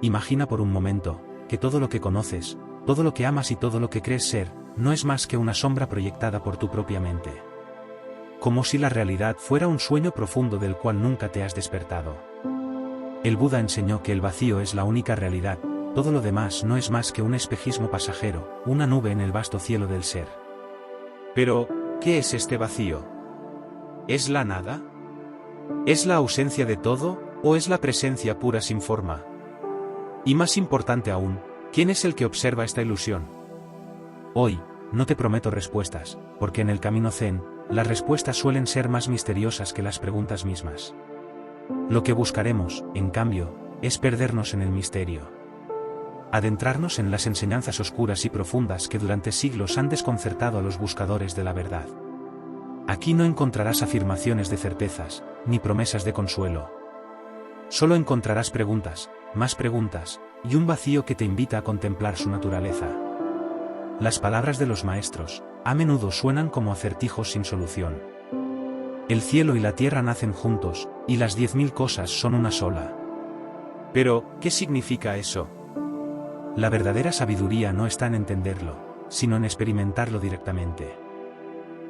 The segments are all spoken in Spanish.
Imagina por un momento, que todo lo que conoces, todo lo que amas y todo lo que crees ser, no es más que una sombra proyectada por tu propia mente. Como si la realidad fuera un sueño profundo del cual nunca te has despertado. El Buda enseñó que el vacío es la única realidad, todo lo demás no es más que un espejismo pasajero, una nube en el vasto cielo del ser. Pero, ¿qué es este vacío? ¿Es la nada? ¿Es la ausencia de todo, o es la presencia pura sin forma? Y más importante aún, ¿quién es el que observa esta ilusión? Hoy, no te prometo respuestas, porque en el camino Zen, las respuestas suelen ser más misteriosas que las preguntas mismas. Lo que buscaremos, en cambio, es perdernos en el misterio. Adentrarnos en las enseñanzas oscuras y profundas que durante siglos han desconcertado a los buscadores de la verdad. Aquí no encontrarás afirmaciones de certezas, ni promesas de consuelo. Solo encontrarás preguntas, más preguntas, y un vacío que te invita a contemplar su naturaleza. Las palabras de los maestros, a menudo suenan como acertijos sin solución. El cielo y la tierra nacen juntos, y las 10.000 cosas son una sola. Pero, ¿qué significa eso? La verdadera sabiduría no está en entenderlo, sino en experimentarlo directamente.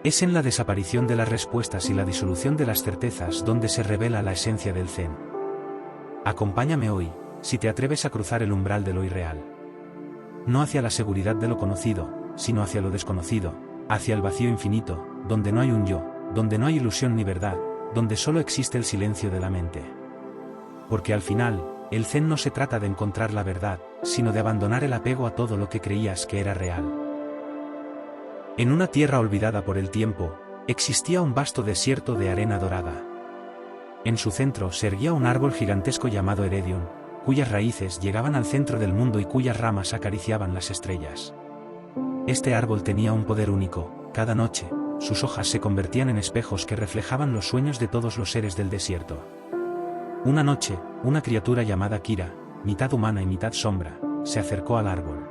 Es en la desaparición de las respuestas y la disolución de las certezas donde se revela la esencia del Zen. Acompáñame hoy, si te atreves a cruzar el umbral de lo irreal. No hacia la seguridad de lo conocido, sino hacia lo desconocido, hacia el vacío infinito, donde no hay un yo, donde no hay ilusión ni verdad, donde solo existe el silencio de la mente. Porque al final, el Zen no se trata de encontrar la verdad, sino de abandonar el apego a todo lo que creías que era real. En una tierra olvidada por el tiempo, existía un vasto desierto de arena dorada. En su centro se erguía un árbol gigantesco llamado Heredion, cuyas raíces llegaban al centro del mundo y cuyas ramas acariciaban las estrellas. Este árbol tenía un poder único: cada noche, sus hojas se convertían en espejos que reflejaban los sueños de todos los seres del desierto. Una noche, una criatura llamada Kira, mitad humana y mitad sombra, se acercó al árbol.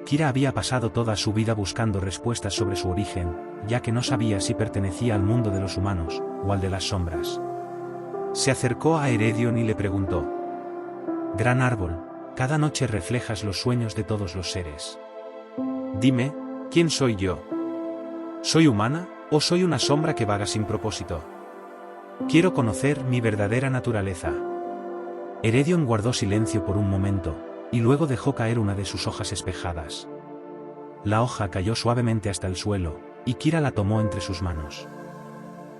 Kira había pasado toda su vida buscando respuestas sobre su origen, ya que no sabía si pertenecía al mundo de los humanos, o al de las sombras. Se acercó a Heredion y le preguntó: «Gran árbol, cada noche reflejas los sueños de todos los seres. Dime, ¿quién soy yo? ¿Soy humana, o soy una sombra que vaga sin propósito? Quiero conocer mi verdadera naturaleza». Heredion guardó silencio por un momento, y luego dejó caer una de sus hojas espejadas. La hoja cayó suavemente hasta el suelo, y Kira la tomó entre sus manos.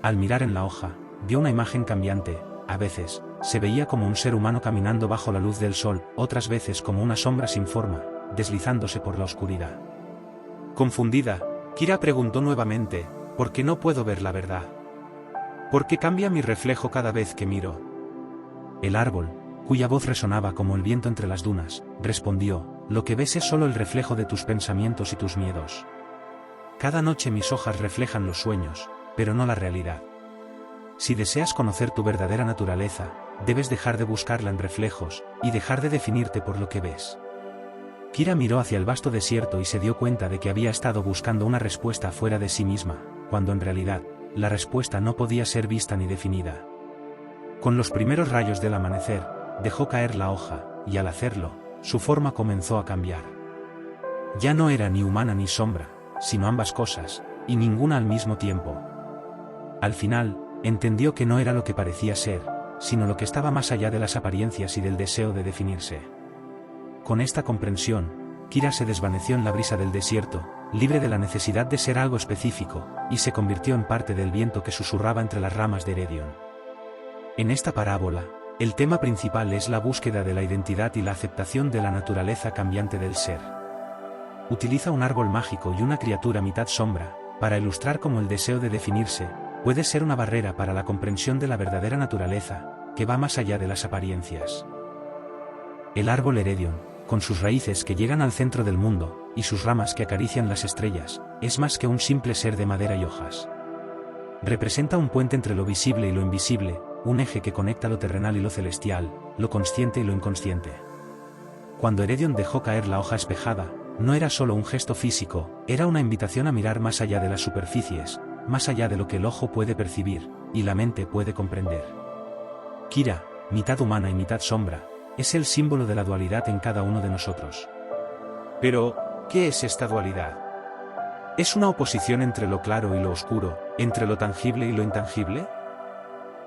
Al mirar en la hoja, vio una imagen cambiante. A veces, se veía como un ser humano caminando bajo la luz del sol, otras veces como una sombra sin forma, deslizándose por la oscuridad. Confundida, Kira preguntó nuevamente: «¿Por qué no puedo ver la verdad? ¿Por qué cambia mi reflejo cada vez que miro?». El árbol, cuya voz resonaba como el viento entre las dunas, respondió: «Lo que ves es solo el reflejo de tus pensamientos y tus miedos. Cada noche mis hojas reflejan los sueños, pero no la realidad. Si deseas conocer tu verdadera naturaleza, debes dejar de buscarla en reflejos, y dejar de definirte por lo que ves». Kira miró hacia el vasto desierto y se dio cuenta de que había estado buscando una respuesta fuera de sí misma, cuando en realidad, la respuesta no podía ser vista ni definida. Con los primeros rayos del amanecer, dejó caer la hoja, y al hacerlo, su forma comenzó a cambiar. Ya no era ni humana ni sombra, sino ambas cosas, y ninguna al mismo tiempo. Al final, entendió que no era lo que parecía ser, sino lo que estaba más allá de las apariencias y del deseo de definirse. Con esta comprensión, Kira se desvaneció en la brisa del desierto, libre de la necesidad de ser algo específico, y se convirtió en parte del viento que susurraba entre las ramas de Heredion. En esta parábola, el tema principal es la búsqueda de la identidad y la aceptación de la naturaleza cambiante del ser. Utiliza un árbol mágico y una criatura mitad sombra, para ilustrar cómo el deseo de definirse puede ser una barrera para la comprensión de la verdadera naturaleza, que va más allá de las apariencias. El árbol Heredion, con sus raíces que llegan al centro del mundo, y sus ramas que acarician las estrellas, es más que un simple ser de madera y hojas. Representa un puente entre lo visible y lo invisible, un eje que conecta lo terrenal y lo celestial, lo consciente y lo inconsciente. Cuando Heredion dejó caer la hoja espejada, no era solo un gesto físico, era una invitación a mirar más allá de las superficies, más allá de lo que el ojo puede percibir, y la mente puede comprender. Kira, mitad humana y mitad sombra, es el símbolo de la dualidad en cada uno de nosotros. Pero, ¿qué es esta dualidad? ¿Es una oposición entre lo claro y lo oscuro, entre lo tangible y lo intangible?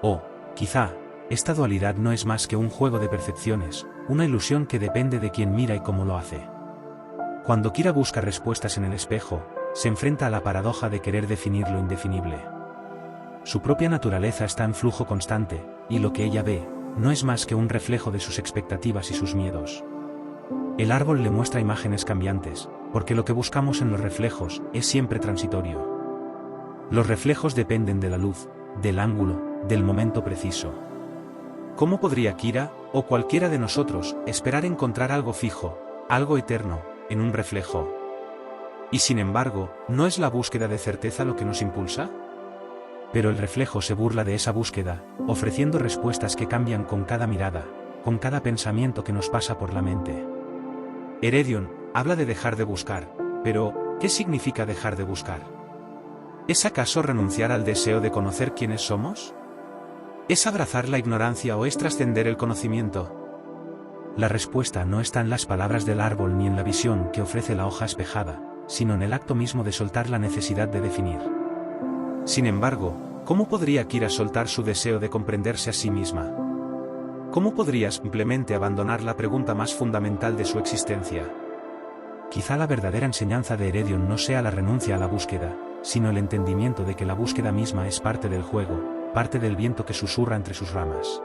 O, quizá, esta dualidad no es más que un juego de percepciones, una ilusión que depende de quién mira y cómo lo hace. Cuando Kira busca respuestas en el espejo, se enfrenta a la paradoja de querer definir lo indefinible. Su propia naturaleza está en flujo constante, y lo que ella ve, no es más que un reflejo de sus expectativas y sus miedos. El árbol le muestra imágenes cambiantes, porque lo que buscamos en los reflejos es siempre transitorio. Los reflejos dependen de la luz, del ángulo, del momento preciso. ¿Cómo podría Kira, o cualquiera de nosotros, esperar encontrar algo fijo, algo eterno, en un reflejo? Y sin embargo, ¿no es la búsqueda de certeza lo que nos impulsa? Pero el reflejo se burla de esa búsqueda, ofreciendo respuestas que cambian con cada mirada, con cada pensamiento que nos pasa por la mente. Heredion habla de dejar de buscar, pero, ¿qué significa dejar de buscar? ¿Es acaso renunciar al deseo de conocer quiénes somos? ¿Es abrazar la ignorancia o es trascender el conocimiento? La respuesta no está en las palabras del árbol ni en la visión que ofrece la hoja espejada, sino en el acto mismo de soltar la necesidad de definir. Sin embargo, ¿cómo podría Kira soltar su deseo de comprenderse a sí misma? ¿Cómo podría simplemente abandonar la pregunta más fundamental de su existencia? Quizá la verdadera enseñanza de Heredion no sea la renuncia a la búsqueda, sino el entendimiento de que la búsqueda misma es parte del juego, parte del viento que susurra entre sus ramas.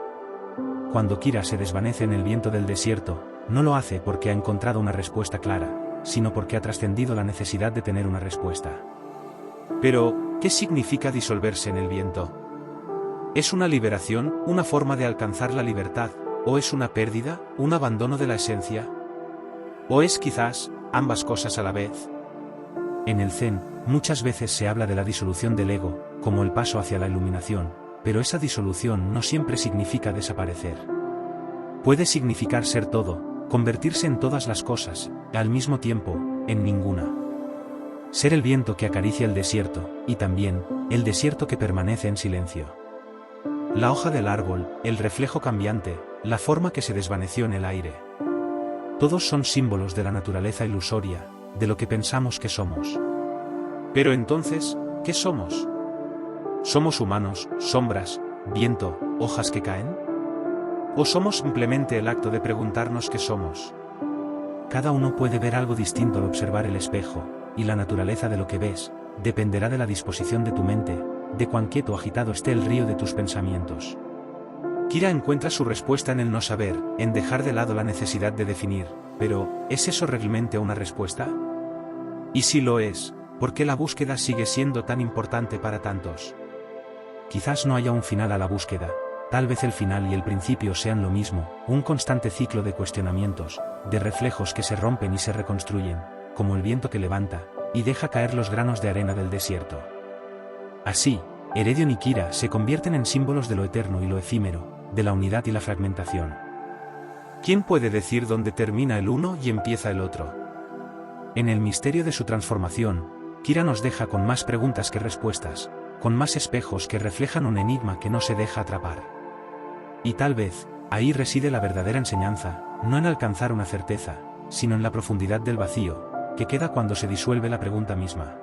Cuando Kira se desvanece en el viento del desierto, no lo hace porque ha encontrado una respuesta clara, sino porque ha trascendido la necesidad de tener una respuesta. Pero, ¿qué significa disolverse en el viento? ¿Es una liberación, una forma de alcanzar la libertad, o es una pérdida, un abandono de la esencia? ¿O es quizás, ambas cosas a la vez? En el Zen, muchas veces se habla de la disolución del ego, como el paso hacia la iluminación, pero esa disolución no siempre significa desaparecer. Puede significar ser todo, convertirse en todas las cosas, al mismo tiempo, en ninguna. Ser el viento que acaricia el desierto, y también, el desierto que permanece en silencio. La hoja del árbol, el reflejo cambiante, la forma que se desvaneció en el aire. Todos son símbolos de la naturaleza ilusoria, de lo que pensamos que somos. Pero entonces, ¿qué somos? ¿Somos humanos, sombras, viento, hojas que caen? ¿O somos simplemente el acto de preguntarnos qué somos? Cada uno puede ver algo distinto al observar el espejo, y la naturaleza de lo que ves, dependerá de la disposición de tu mente, de cuán quieto o agitado esté el río de tus pensamientos. Kira encuentra su respuesta en el no saber, en dejar de lado la necesidad de definir, pero, ¿es eso realmente una respuesta? Y si lo es, ¿por qué la búsqueda sigue siendo tan importante para tantos? Quizás no haya un final a la búsqueda, tal vez el final y el principio sean lo mismo, un constante ciclo de cuestionamientos, de reflejos que se rompen y se reconstruyen, como el viento que levanta, y deja caer los granos de arena del desierto. Así, Heredion y Kira se convierten en símbolos de lo eterno y lo efímero, de la unidad y la fragmentación. ¿Quién puede decir dónde termina el uno y empieza el otro? En el misterio de su transformación, Kira nos deja con más preguntas que respuestas, con más espejos que reflejan un enigma que no se deja atrapar. Y tal vez, ahí reside la verdadera enseñanza, no en alcanzar una certeza, sino en la profundidad del vacío, que queda cuando se disuelve la pregunta misma.